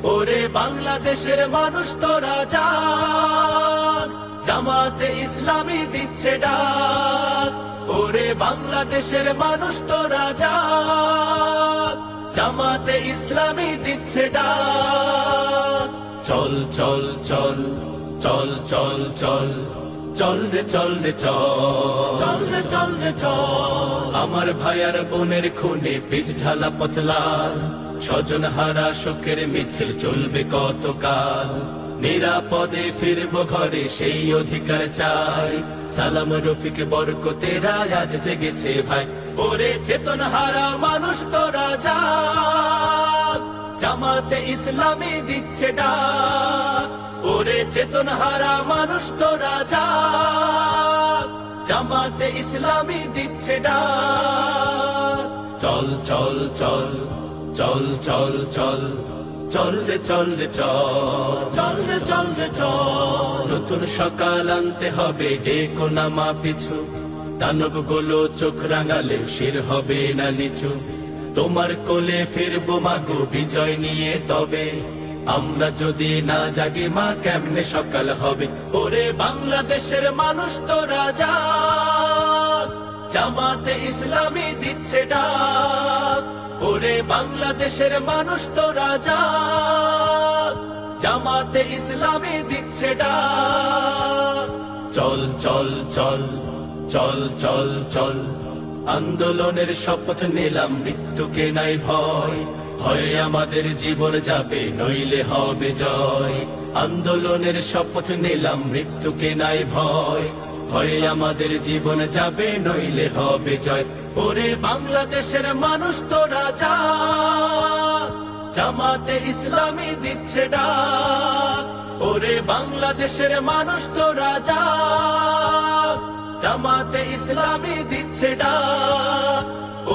ওরে বাংলাদেশের মানুষ তোরা জাগ, জামাতে ইসলামী দিচ্ছে ডাক। ওরে বাংলাদেশের মানুষ তোরা জাগ, জামাতে ইসলামী দিচ্ছে ডাক। চল চল চল চল চল চল চল রে চল রে চল, চল রে চল রে চল। আমার ভাইয়ার বোনের খুনে পিছ ঢালা পথলাল, স্বজন হারা শোকের মিছিল চলবে কতকাল। নিরাপদে ফিরবো ঘরে সেই অধিকার চাই। সালাম রফিক বরকতেরা আজ জেগেছে ভাই। ওরে চেতন হারা মানুষ তোরা জাগ, জামাতে ইসলামী দিচ্ছে ডাক। ওরে চেতন হারা মানুষ তোরা জাগ, জামাতে ইসলামী দিচ্ছে ডাক। চল চল চল চল চল চল চল রে চল রে চল, চল রে চল রে চল। নতুন সকাল আনতে হবে ডেকো নামা পিছু, দানব গুলো চোখ রাঙালে শির হবে না নিচু। তোমার কোলে ফিরবো মাগো বিজয় নিয়ে, তবে আমরা যদি না জাগি মা কেমনে সকাল হবে। ওরে বাংলাদেশের মানুষ তোরা জাগ, জামাতে ইসলামী দিচ্ছে ডাক। ওরে বাংলাদেশের মানুষ তোরা জাগ, জামাতে ইসলামী দিচ্ছে ডাক। চল চল চল চল চল চল, আন্দোলনের শপথ নিলাম মৃত্যুকে নাই ভয়। হয় আমাদের জীবন যাবে নইলে হবে জয়। আন্দোলনের শপথ নিলাম মৃত্যুকে নাই ভয়। হয় আমাদের জীবন যাবে নইলে হবে জয়। ওরে বাংলাদেশের মানুষ তোরা জাগ, জামাতে ইসলামী দিচ্ছে ডাক। ওরে বাংলাদেশের মানুষ তোরা জাগ, জামাতে ইসলামী দিচ্ছে ডাক।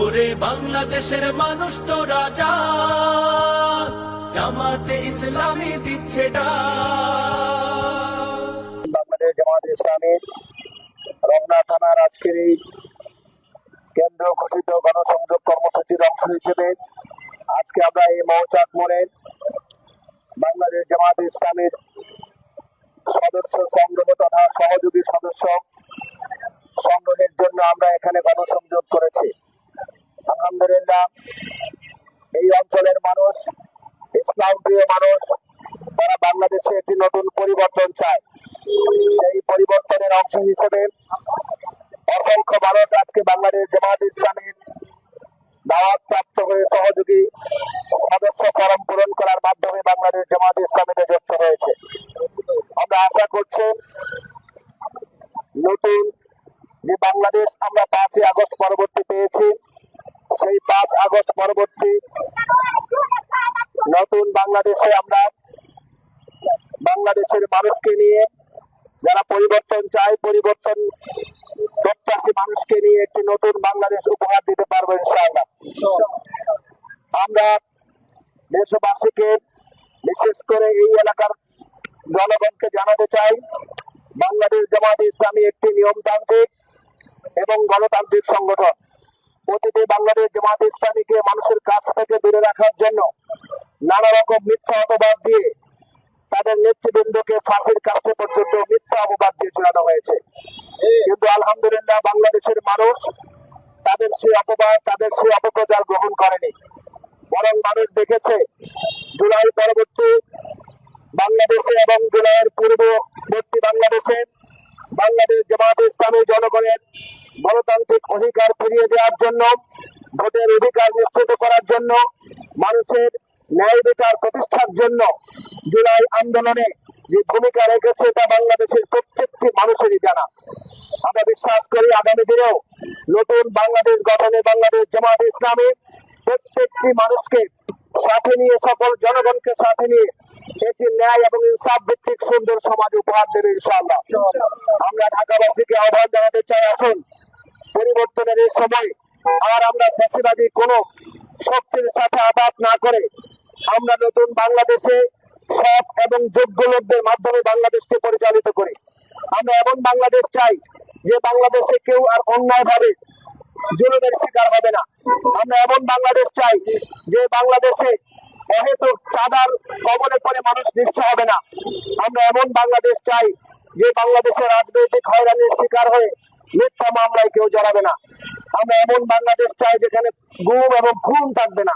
ওরে বাংলাদেশের মানুষ তোরা জাগ, জামাতে ইসলামী দিচ্ছে ডাক। বাংলাদেশ জামাত ইসলামীর রমনা থানার আজকের এই কেন্দ্র ঘোষিত গণসংযোগ কর্মসূচির অংশ হিসেবে আজকে আমরা এই মৌচাক মোড়ে বাংলাদেশ জামাত ইসলামীর সদস্য সংগ্রহ তথা সহযোগী সদস্য সংগ্রহের জন্য আমরা এখানে গণসংযোগ করেছি। আলহামদুলিল্লাহ, এই অঞ্চলের মানুষ, ইসলাম প্রিয় মানুষ, তারা বাংলাদেশে একটি নতুন পরিবর্তন চায়। সেই পরিবর্তনের অংশ হিসেবে অসংখ্য মানুষ আজকে বাংলাদেশ জামাত ইসলামীর দাওয়াত প্রাপ্ত হয়ে সহযোগী সদস্য ফরম পূরণ করার মাধ্যমে বাংলাদেশ জামাত ইসলামীতে যুক্ত হয়েছে। আমরা আশা করছি নতুন যে বাংলাদেশ আমরা 5ই আগস্ট পরবর্তী পেয়েছি, সেই 5 আগস্ট পরবর্তী নতুন বাংলাদেশে আমরা বাংলাদেশের মানুষকে নিয়ে, যারা পরিবর্তন চায়, পরিবর্তন প্রত্যাশী মানুষকে নিয়ে একটি নতুন বাংলাদেশ উপহার দিতে পারবো ইনশাআল্লাহ। আমরা দেশবাসীকে, বিশেষ করে এই এলাকার জনগণকে জানাতে চাই, বাংলাদেশ জামাত ইসলামী একটি নিয়মতান্ত্রিক এবং গণতান্ত্রিক সংগঠন। অতীতে বাংলাদেশ জামাত ইসলামীকে মানুষের কাছ থেকে দূরে রাখার জন্য নানা রকম মিথ্যা অপবাদ দিয়ে তাদের নেতৃবৃন্দকে ফাঁসির কাছে পর্যন্ত মিথ্যা অপবাদ দিয়ে ঝুলানো হয়েছে। কিন্তু আলহামদুলিল্লাহ, বাংলাদেশের মানুষ তাদের সেই অপবাদ, তাদের সেই অপপ্রচার গ্রহণ করেনি, বরং মানুষ দেখেছে জুলাই পরবর্তী বাংলাদেশে এবং জুলাইয়ের পূর্ববর্তী বাংলাদেশে বাংলাদেশ জামাত ইসলামী জনগণের গণতান্ত্রিক অধিকার ফিরিয়ে দেওয়ার জন্য, ভোটের অধিকার নিশ্চিত করার জন্য, মানুষের ন্যায় বিচার প্রতিষ্ঠার জন্য জুলাই আন্দোলনে যে ভূমিকা রেখেছে তা বাংলাদেশের প্রত্যেকটি মানুষেরই জানা। আমরা বিশ্বাস করি আগামী দিনেও নতুন বাংলাদেশ গঠনে বাংলাদেশ জামাত ইসলামী প্রত্যেকটি মানুষকে সাথে নিয়ে, সকল জনগণকে সাথে নিয়ে একটি ন্যায় এবং ইনসাফ ভিত্তিক সুন্দর সমাজ উপহার দেবে ইনশাআল্লাহ। আমরা ঢাকাবাসীকে আহ্বান জানাতে চাই, আসুন পরিবর্তনের এই সময় আর আমরা ফ্যাসিবাদী কোনো শক্তির সাথে আঘাত না করে আমরা নতুন বাংলাদেশে সৎ এবং যোগ্য লোকদের মাধ্যমে বাংলাদেশকে পরিচালিত করি। আমরা এমন বাংলাদেশ চাই যে বাংলাদেশে কেউ আর অন্যায় ভাবে জুলুমের শিকার হবে না। আমরা এমন বাংলাদেশ চাই যে বাংলাদেশে অহেতুক চাঁদার কবলে পড়ে মানুষ নিঃস্ব হবে না। আমরা এমন বাংলাদেশ চাই যে বাংলাদেশের রাজনৈতিক হয়রানির শিকার হয়ে মিথ্যা মামলায় কেউ জড়াবে না। আমরা এমন বাংলাদেশ চাই যেখানে গুম এবং খুন থাকবে না।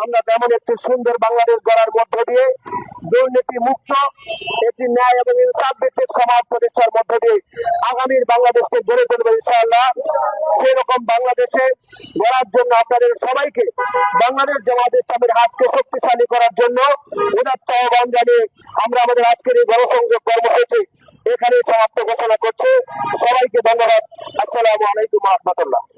আমরা তেমন একটি সুন্দর বাংলাদেশ গড়ার মধ্য দিয়ে দুর্নীতি মুক্ত একটি ন্যায় এবং ইনসাফ ভিত্তিক সমাজ প্রতিষ্ঠার মধ্য দিয়ে আগামীর বাংলাদেশকে গড়ে তুলবে ইনশাআল্লাহ। সেই রকম বাংলাদেশে গড়ার জন্য আপনাদের সবাইকে বাংলাদেশ জামায়াত ইসলামের হাতকে শক্তিশালী করার জন্য উদাত্ত আহ্বান জানিয়ে আমরা আমাদের আজকের এই গণসংযোগ কর্মসূচি এখানেই সমাপ্ত ঘোষণা করছি। সবাইকে ধন্যবাদ। আসসালামু আলাইকুম ওয়া রাহমাতুল্লাহ।